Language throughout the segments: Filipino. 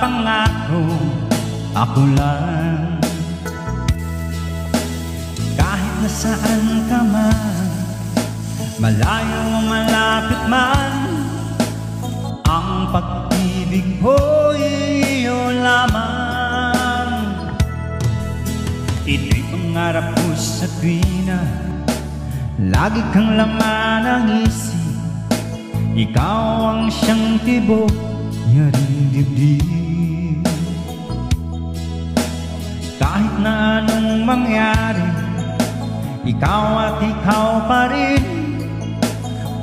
pangako, ako lang. Kahit nasaan ka man, malayo o malapit man, ang pag-ibig ko'y iyo lamang. Ito'y pangarap ko sa tuwina lagi kang laman ng isip. Ikaw ang siyang tibok yaring dibdib. Kahit na anong mangyari, ikaw at ikaw pa rin.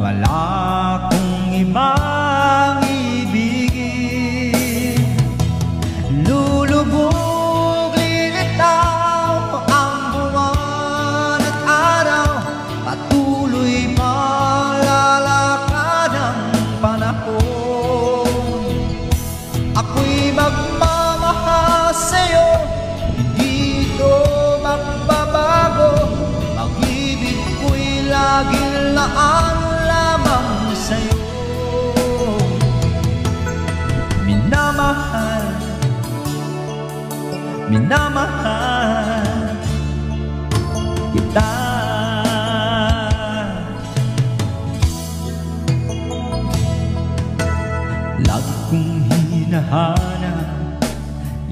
Wala akong ibang ibigin. Lulubog, lilitaw ang buwan at araw, patuloy malalakad ang panahon. Ako'y magmamahal sa'yo, hindi ito magbabago. Pag-ibig ko'y laging laan lamang sa'yo. Minamahal, minamahal kita. Lagi kong hinahanap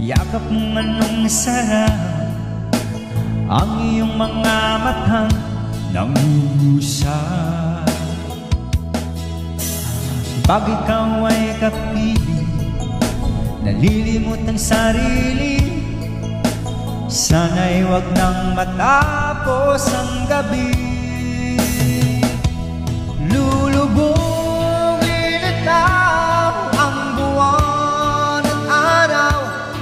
yakap mong anong sarap, ang iyong mga matang nangungusap. Pag ikaw ay kapiling, nalilimot ang sarili. Sana'y wag nang matapos ang gabi. Lulubog, lilitaw ang buwan at araw,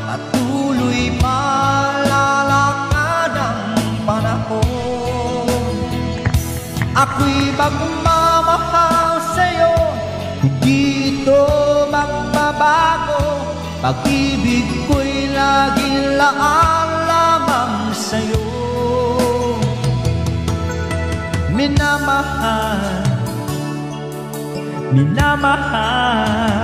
patuloy malalakad ang panahon. Ako'y magmamahal sa'yo, hindi ito magbabago. Pag-ibig ko'y laging laan lamang sa'yo. Minamahal, minamahal